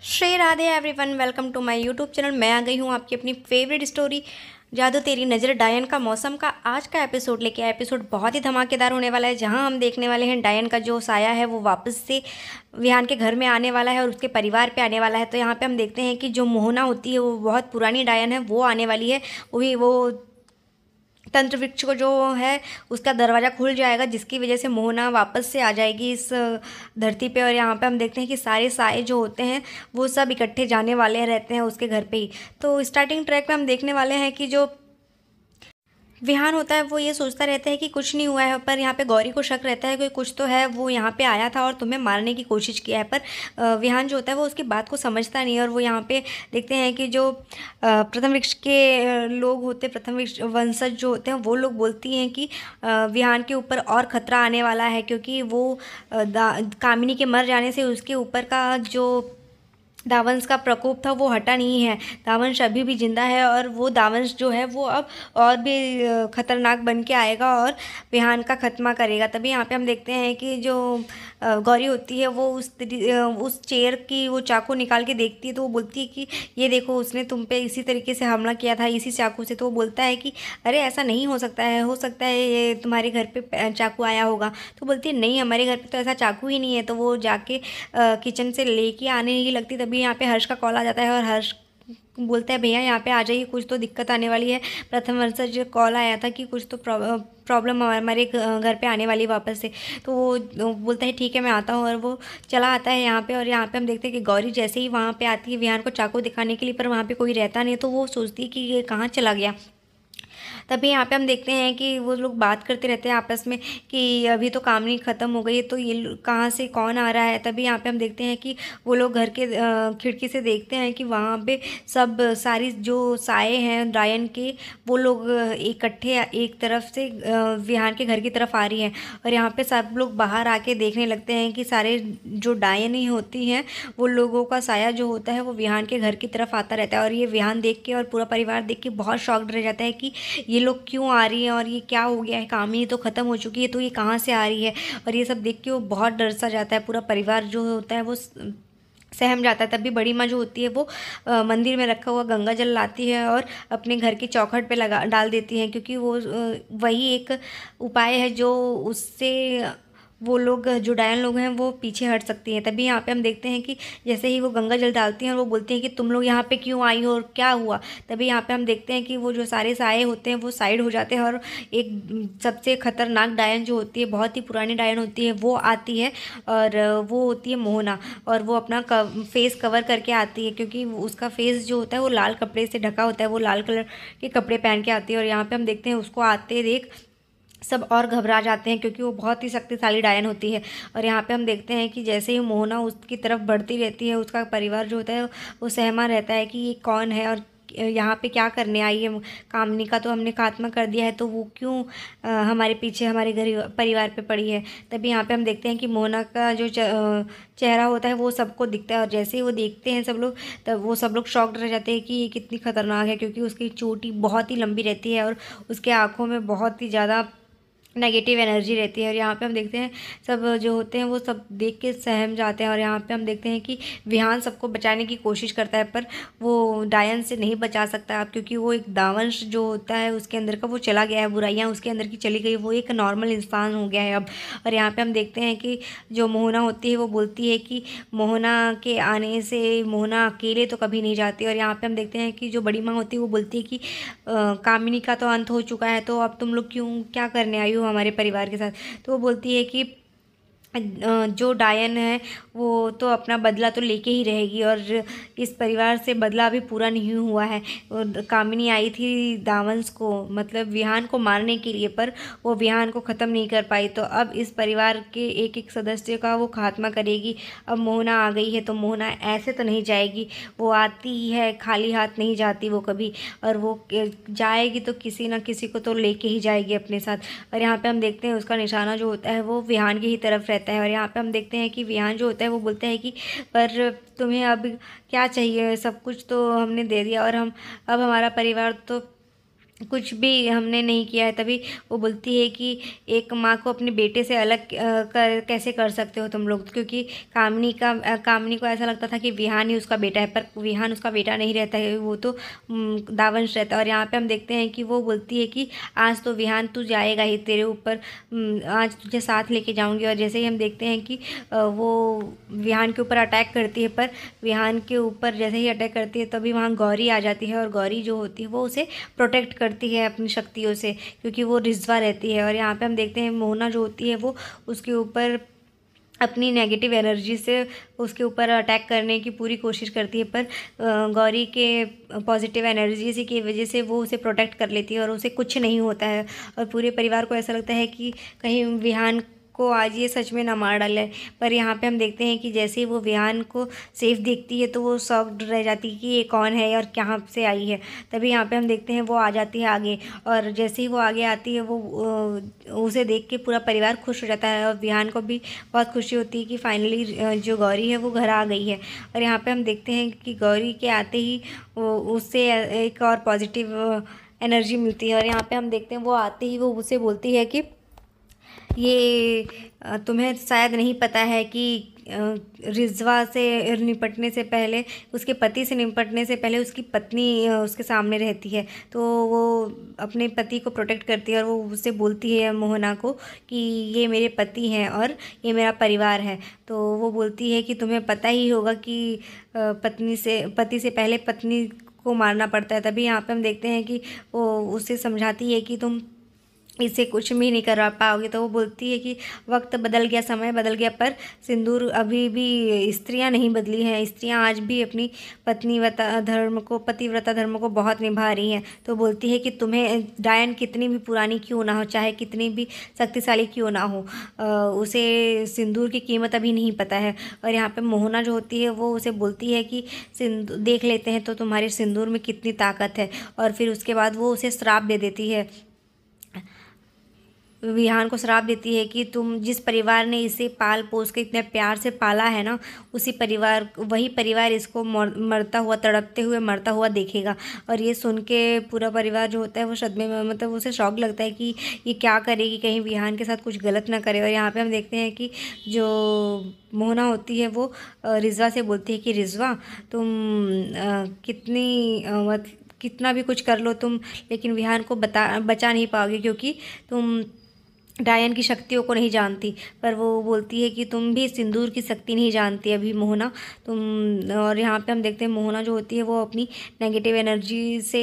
Shri Radhe everyone, welcome to my YouTube channel. मैं आ गई हूँ आपकी अपनी फेवरेट स्टोरी जादू तेरी नज़र डायन का मौसम का आज का एपिसोड लेके आया। एपिसोड बहुत ही धमाकेदार होने वाला है, जहां हम देखने वाले हैं डायन का जो साया है वो वापस से विहान के घर में आने वाला है और उसके परिवार पे आने वाला है। तो यहाँ पे हम देखते हैं कि जो मोहना होती है वो बहुत पुरानी डायन है, वो आने वाली है। वो तंत्र वृक्ष को जो है उसका दरवाज़ा खुल जाएगा, जिसकी वजह से मोहना वापस से आ जाएगी इस धरती पे। और यहाँ पे हम देखते हैं कि सारे साए जो होते हैं वो सब इकट्ठे जाने वाले रहते हैं उसके घर पे ही। तो स्टार्टिंग ट्रैक में हम देखने वाले हैं कि जो विहान होता है वो ये सोचता रहता है कि कुछ नहीं हुआ है, पर यहाँ पे गौरी को शक रहता है कि कुछ तो है, वो यहाँ पे आया था और तुम्हें मारने की कोशिश किया है। पर विहान जो होता है वो उसकी बात को समझता नहीं है। और वो यहाँ पे देखते हैं कि जो प्रथम वृक्ष के लोग होते, प्रथम वृक्ष वंशज जो होते हैं, वो लोग बोलती हैं कि विहान के ऊपर और खतरा आने वाला है, क्योंकि वो कामिनी के मर जाने से उसके ऊपर का जो दावंश का प्रकोप था वो हटा नहीं है। दावंश अभी भी जिंदा है और वो दावंश जो है वो अब और भी खतरनाक बन के आएगा और विहान का खत्मा करेगा। तभी यहाँ पे हम देखते हैं कि जो गौरी होती है वो उस चेयर की वो चाकू निकाल के देखती है। तो वो बोलती है कि ये देखो, उसने तुम पे इसी तरीके से हमला किया था, इसी चाकू से। तो वो बोलता है कि अरे ऐसा नहीं हो सकता है, हो सकता है ये तुम्हारे घर पे चाकू आया होगा। तो बोलती है नहीं, हमारे घर पे तो ऐसा चाकू ही नहीं है। तो वो जाके किचन से लेके आने ही लगती, तभी यहाँ पे हर्ष का कॉल आ जाता है और हर्ष बोलता है भैया यहाँ पे आ जाइए, कुछ तो दिक्कत आने वाली है। प्रथम वर्ष जो कॉल आया था कि कुछ तो प्रॉब्लम हमारे घर पे आने वाली वापस से। तो वो बोलता है ठीक है मैं आता हूँ, और वो चला आता है यहाँ पे। और यहाँ पे हम देखते हैं कि गौरी जैसे ही वहाँ पे आती है विहान को चाकू दिखाने के लिए, पर वहाँ पे कोई रहता नहीं। तो वो सोचती है कि ये कहाँ चला गया। तभी यहाँ पे हम देखते हैं कि वो लोग बात करते रहते हैं आपस में कि अभी तो कामनी ख़त्म हो गई है, तो ये कहाँ से कौन आ रहा है। तभी यहाँ पे हम देखते हैं कि वो लोग घर के खिड़की से देखते हैं कि वहाँ पे सब सारी जो साए हैं डायन के, वो लोग इकट्ठे एक तरफ से विहान के घर की तरफ आ रही हैं। और यहाँ पे सब लोग बाहर आके देखने लगते हैं कि सारे जो डायन ही होती हैं वो लोगों का साया जो होता है वो विहान के घर की तरफ आता रहता है। और ये विहान देख के और पूरा परिवार देख के बहुत शॉक्ड रह जाता है कि ये लोग क्यों आ रही हैं और ये क्या हो गया है, कामिनी तो ख़त्म हो चुकी है, तो ये कहाँ से आ रही है। और ये सब देख के वो बहुत डर सा जाता है। पूरा परिवार जो होता है वो सहम जाता है। तभी बड़ी माँ जो होती है वो मंदिर में रखा हुआ गंगा जल लाती है और अपने घर की चौखट पे लगा डाल देती है, क्योंकि वो वही एक उपाय है जो उससे वो लोग जो डायन लोग हैं वो पीछे हट सकती हैं। तभी यहाँ पे हम देखते हैं कि जैसे ही वो गंगा जल डालती हैं और वो बोलती हैं कि तुम लोग यहाँ पे क्यों आई हो और क्या हुआ। तभी यहाँ पे हम देखते हैं कि वो जो सारे साए होते हैं वो साइड हो जाते हैं और एक सबसे खतरनाक डायन जो होती है, बहुत ही पुरानी डायन होती है, वो आती है। और वो होती है मोहना। और वो अपना फेस कवर करके आती है, क्योंकि उसका फेस जो होता है वो लाल कपड़े से ढका होता है, वो लाल कलर के कपड़े पहन के आती है। और यहाँ पे हम देखते हैं उसको आते देख सब और घबरा जाते हैं, क्योंकि वो बहुत ही शक्तिशाली डायन होती है। और यहाँ पे हम देखते हैं कि जैसे ही मोहना उसकी तरफ बढ़ती रहती है, उसका परिवार जो होता है वो सहमा रहता है कि ये कौन है और यहाँ पे क्या करने आई है। कामनी का तो हमने खात्मा कर दिया है, तो वो क्यों हमारे पीछे हमारे घर परिवार पे पड़ी है। तभी यहाँ पे हम देखते हैं कि मोहना का जो चेहरा होता है वो सबको दिखता है। और जैसे ही वो देखते हैं सब लोग, तब वो सब लोग शॉक्ड रह जाते हैं कि ये कितनी खतरनाक है, क्योंकि उसकी चोटी बहुत ही लंबी रहती है और उसके आँखों में बहुत ही ज़्यादा नेगेटिव एनर्जी रहती है। और यहाँ पे हम देखते हैं सब जो होते हैं वो सब देख के सहम जाते हैं। और यहाँ पे हम देखते हैं कि विहान सबको बचाने की कोशिश करता है, पर वो डायन से नहीं बचा सकता अब, क्योंकि वो एक दावंश जो होता है उसके अंदर का वो चला गया है, बुराइयाँ उसके अंदर की चली गई, वो एक नॉर्मल इंसान हो गया है अब। और यहाँ पे हम देखते हैं कि जो मोहना होती है वो बोलती है कि मोहना के आने से मोहना अकेले तो कभी नहीं जाती। और यहाँ पे हम देखते हैं कि जो बड़ी माँ होती है वो बोलती है कि कामिनी का तो अंत हो चुका है, तो अब तुम लोग क्यों क्या करने आई हो हमारे परिवार के साथ। तो वो बोलती है कि जो डायन है वो तो अपना बदला तो लेके ही रहेगी, और इस परिवार से बदला अभी पूरा नहीं हुआ है। कामिनी आई थी दावंश को, मतलब विहान को मारने के लिए, पर वो विहान को ख़त्म नहीं कर पाई। तो अब इस परिवार के एक एक सदस्य का वो खात्मा करेगी। अब मोहना आ गई है तो मोहना ऐसे तो नहीं जाएगी, वो आती है खाली हाथ नहीं जाती वो कभी। और वो जाएगी तो किसी ना किसी को तो लेके ही जाएगी अपने साथ। और यहाँ पे हम देखते हैं उसका निशाना जो होता है वो विहान की ही तरफ रहता है। और यहाँ पे हम देखते हैं कि विहान जो होता है वो बोलता है कि पर तुम्हें अब क्या चाहिए, सब कुछ तो हमने दे दिया, और हम अब हमारा परिवार तो कुछ भी हमने नहीं किया है। तभी वो बोलती है कि एक माँ को अपने बेटे से अलग कैसे कर सकते हो तुम लोग, क्योंकि कामनी को ऐसा लगता था कि विहान ही उसका बेटा है, पर विहान उसका बेटा नहीं रहता है, वो तो दावंश रहता है। और यहाँ पे हम देखते हैं कि वो बोलती है कि आज तो विहान तू जाएगा ही, तेरे ऊपर आज तुझे साथ लेके जाऊँगी। और जैसे ही हम देखते हैं कि वो विहान के ऊपर अटैक करती है, पर विहान के ऊपर जैसे ही अटैक करती है तभी वहाँ गौरी आ जाती है, और गौरी जो होती है वो उसे प्रोटेक्ट करती है अपनी शक्तियों से, क्योंकि वो रिजवा रहती है। और यहाँ पे हम देखते हैं मोहना जो होती है वो उसके ऊपर अपनी नेगेटिव एनर्जी से उसके ऊपर अटैक करने की पूरी कोशिश करती है, पर गौरी के पॉजिटिव एनर्जी से की वजह से वो उसे प्रोटेक्ट कर लेती है और उसे कुछ नहीं होता है। और पूरे परिवार को ऐसा लगता है कि कहीं विहान को आज ये सच में ना मार डाले। पर यहाँ पे हम देखते हैं कि जैसे ही वो विहान को सेफ देखती है तो वो शॉक्ड रह जाती है कि ये कौन है और कहाँ से आई है। तभी यहाँ पे हम देखते हैं वो आ जाती है आगे, और जैसे ही वो आगे आती है वो उसे देख के पूरा परिवार खुश हो जाता है, और विहान को भी बहुत खुशी होती है कि फाइनली जो गौरी है वो घर आ गई है। और यहाँ पे हम देखते हैं कि गौरी के आते ही उससे एक और पॉजिटिव एनर्जी मिलती है। और यहाँ पे हम देखते हैं वो आते ही वो उसे बोलती है कि ये तुम्हें शायद नहीं पता है कि रिजवा से निपटने से पहले, उसके पति से निपटने से पहले उसकी पत्नी उसके सामने रहती है। तो वो अपने पति को प्रोटेक्ट करती है, और वो उससे बोलती है मोहना को कि ये मेरे पति हैं और ये मेरा परिवार है। तो वो बोलती है कि तुम्हें पता ही होगा कि पति से पहले पत्नी को मारना पड़ता है। तभी यहाँ पे हम देखते हैं कि वो उससे समझाती है कि तुम इससे कुछ भी नहीं करा पाओगे। तो वो बोलती है कि वक्त बदल गया, समय बदल गया, पर सिंदूर अभी भी, स्त्रियां नहीं बदली हैं, स्त्रियां आज भी अपनी पतिव्रता धर्म को बहुत निभा रही हैं। तो बोलती है कि तुम्हें डायन कितनी भी पुरानी क्यों ना हो, चाहे कितनी भी शक्तिशाली क्यों ना हो, उसे सिंदूर की कीमत अभी नहीं पता है। और यहाँ पे मोहना जो होती है वो उसे बोलती है कि सिंदूर देख लेते हैं तो तुम्हारे सिंदूर में कितनी ताकत है। और फिर उसके बाद वो उसे श्राप दे देती है, विहान को श्राप देती है कि तुम जिस परिवार ने इसे पाल पोस के इतने प्यार से पाला है ना, वही परिवार इसको मरता हुआ, तड़पते हुए मरता हुआ देखेगा। और ये सुन के पूरा परिवार जो होता है वो सदमे में, मतलब उसे शौक लगता है कि ये क्या करेगी, कहीं विहान के साथ कुछ गलत ना करे। और यहाँ पे हम देखते हैं कि जो मोहना होती है वो रिजवा से बोलती है कि रिजवा तुम कितना भी कुछ कर लो तुम, लेकिन विहान को बचा नहीं पाओगे, क्योंकि तुम डायन की शक्तियों को नहीं जानती। पर वो बोलती है कि तुम भी सिंदूर की शक्ति नहीं जानती अभी मोहना तुम। और यहाँ पे हम देखते हैं मोहना जो होती है वो अपनी नेगेटिव एनर्जी से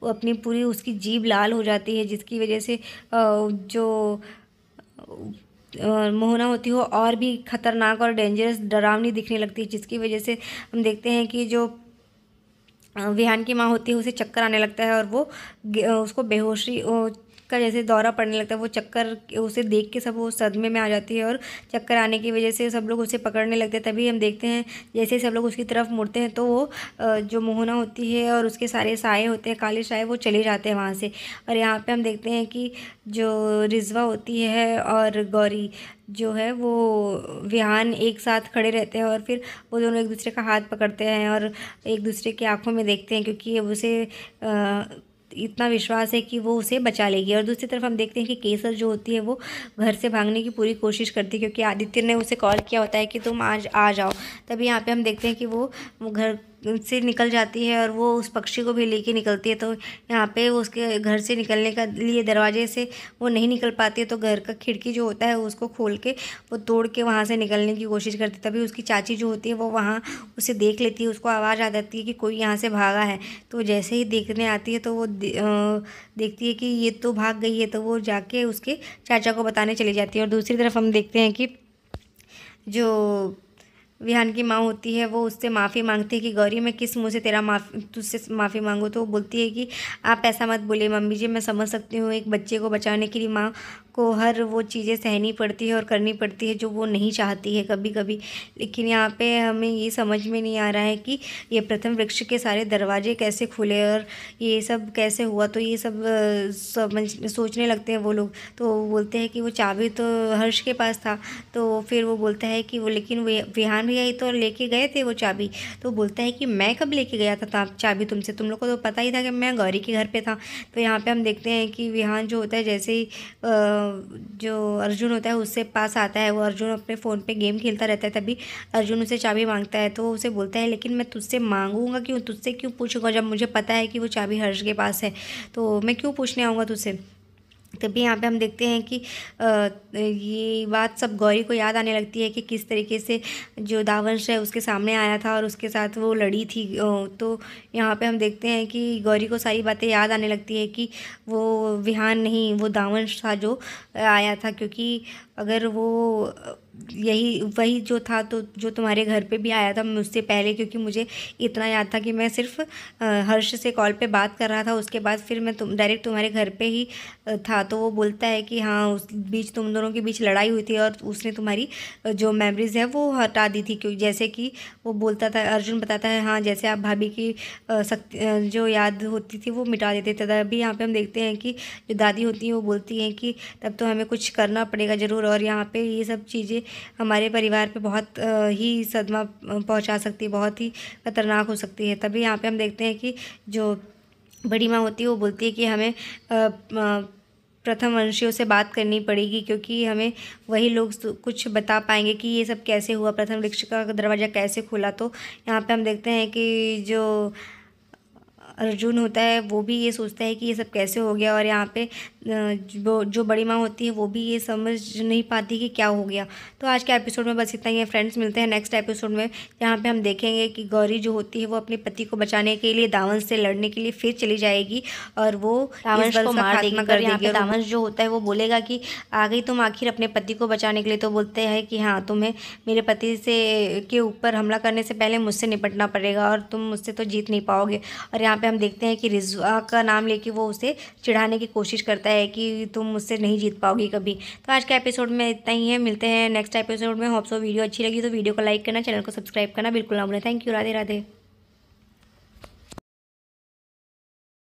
अपनी पूरी उसकी जीभ लाल हो जाती है, जिसकी वजह से जो मोहना होती है वो और भी खतरनाक और डेंजरस, डरावनी दिखने लगती है, जिसकी वजह से हम देखते हैं कि जो विहान की माँ होती है उसे चक्कर आने लगता है, और वो उसको बेहोशी का जैसे दौरा पड़ने लगता है। वो चक्कर उसे देख के सब वो सदमे में आ जाती है, और चक्कर आने की वजह से सब लोग उसे पकड़ने लगते हैं। तभी हम देखते हैं जैसे सब लोग उसकी तरफ मुड़ते हैं तो वो जो मोहना होती है और उसके सारे साए होते हैं, काले साए, वो चले जाते हैं वहाँ से। और यहाँ पे हम देखते हैं कि जो रिजवा होती है और गौरी जो है वो विहान एक साथ खड़े रहते हैं, और फिर वो दोनों एक दूसरे का हाथ पकड़ते हैं और एक दूसरे की आंखों में देखते हैं, क्योंकि अब उसे इतना विश्वास है कि वो उसे बचा लेगी। और दूसरी तरफ हम देखते हैं कि केसर जो होती है वो घर से भागने की पूरी कोशिश करती है, क्योंकि आदित्य ने उसे कॉल किया होता है कि तुम आज आ जाओ। तभी यहाँ पे हम देखते हैं कि वो घर से निकल जाती है और वो उस पक्षी को भी लेके निकलती है। तो यहाँ पे वो उसके घर से निकलने का लिए दरवाजे से वो नहीं निकल पाती है, तो घर का खिड़की जो होता है उसको खोल के वो तोड़ के वहाँ से निकलने की कोशिश करती है। तभी उसकी चाची जो होती है वो वहाँ उसे देख लेती है, उसको आवाज़ आ जाती है कि कोई यहाँ से भागा है। तो जैसे ही देखने आती है तो वो देखती है कि ये तो भाग गई है, तो वो जाके उसके चाचा को बताने चली जाती है। और दूसरी तरफ हम देखते हैं कि जो विहान की माँ होती है वो उससे माफ़ी मांगती है कि गौरी मैं किस मुँह से तुझसे माफ़ी मांगूँ। तो वो बोलती है कि आप ऐसा मत बोलिए मम्मी जी, मैं समझ सकती हूँ एक बच्चे को बचाने के लिए माँ को हर वो चीज़ें सहनी पड़ती है और करनी पड़ती है जो वो नहीं चाहती है कभी कभी। लेकिन यहाँ पे हमें ये समझ में नहीं आ रहा है कि ये प्रथम वृक्ष के सारे दरवाजे कैसे खुले और ये सब कैसे हुआ। तो ये सब सोचने लगते हैं वो लोग। तो वो बोलते हैं कि वो चाबी तो हर्ष के पास था। तो फिर वो बोलता है कि वो लेकिन विहान भैया ही तो लेके गए थे वो चाबी। तो बोलता है कि मैं कब लेके गया था चाबी तुमसे, तुम लोग को तो पता ही था कि मैं गौरी के घर पे था। तो यहाँ पे हम देखते हैं कि विहान जो होता है जैसे ही जो अर्जुन होता है उससे पास आता है, वो अर्जुन अपने फ़ोन पे गेम खेलता रहता है, तभी अर्जुन उसे चाबी मांगता है। तो वो उसे बोलता है लेकिन मैं तुझसे मांगूंगा क्यों, तुझसे क्यों पूछूंगा जब मुझे पता है कि वो चाबी हर्ष के पास है, तो मैं क्यों पूछने आऊँगा तुझसे। तभी यहाँ पे हम देखते हैं कि ये बात सब गौरी को याद आने लगती है कि किस तरीके से जो दावंश है उसके सामने आया था और उसके साथ वो लड़ी थी। तो यहाँ पे हम देखते हैं कि गौरी को सारी बातें याद आने लगती है कि वो विहान नहीं, वो दावंश था जो आया था। क्योंकि अगर वो यही वही जो था तो जो तुम्हारे घर पे भी आया था मुझसे पहले, क्योंकि मुझे इतना याद था कि मैं सिर्फ हर्ष से कॉल पे बात कर रहा था, उसके बाद फिर मैं डायरेक्ट तुम्हारे घर पे ही था। तो वो बोलता है कि हाँ उस बीच तुम दोनों के बीच लड़ाई हुई थी और उसने तुम्हारी जो मेमोरीज़ है वो हटा दी थी। क्योंकि जैसे कि वो बोलता था, अर्जुन बताता है हाँ जैसे आप भाभी की शक्ति जो याद होती थी वो मिटा देते थे। तभी यहाँ पे हम देखते हैं कि जो दादी होती हैं वो बोलती हैं कि तब तो हमें कुछ करना पड़ेगा ज़रूर। और यहाँ पे ये सब चीज़ें हमारे परिवार पे बहुत ही सदमा पहुंचा सकती है, बहुत ही खतरनाक हो सकती है। तभी यहाँ पे हम देखते हैं कि जो बड़ी माँ होती है वो बोलती है कि हमें प्रथम वंशियों से बात करनी पड़ेगी, क्योंकि हमें वही लोग कुछ बता पाएंगे कि ये सब कैसे हुआ, प्रथम वृक्ष का दरवाज़ा कैसे खुला। तो यहाँ पे हम देखते हैं कि जो अर्जुन होता है वो भी ये सोचता है कि ये सब कैसे हो गया, और यहाँ पे जो बड़ी माँ होती है वो भी ये समझ नहीं पाती कि क्या हो गया। तो आज के एपिसोड में बस इतना ही है फ्रेंड्स, मिलते हैं नेक्स्ट एपिसोड में जहाँ पे हम देखेंगे कि गौरी जो होती है वो अपने पति को बचाने के लिए दावंश से लड़ने के लिए फिर चली जाएगी और वो दावंश को मार देगी कर देगी। दावंश जो होता है वो बोलेगा कि आ गई तुम आखिर अपने पति को बचाने के लिए। तो बोलते हैं कि हाँ तुम्हें मेरे पति से के ऊपर हमला करने से पहले मुझसे निपटना पड़ेगा और तुम मुझसे तो जीत नहीं पाओगे। और यहाँ पे हम देखते हैं कि रिजवा का नाम लेके वो उसे चिढ़ाने की कोशिश करता है कि तुम मुझसे नहीं जीत पाओगी कभी। तो आज के एपिसोड में इतना ही है, मिलते हैं नेक्स्ट एपिसोड में। होप सो वीडियो अच्छी लगी तो वीडियो को लाइक करना, चैनल को सब्सक्राइब करना बिल्कुल ना भूलें। Thank you, Radhe Radhe.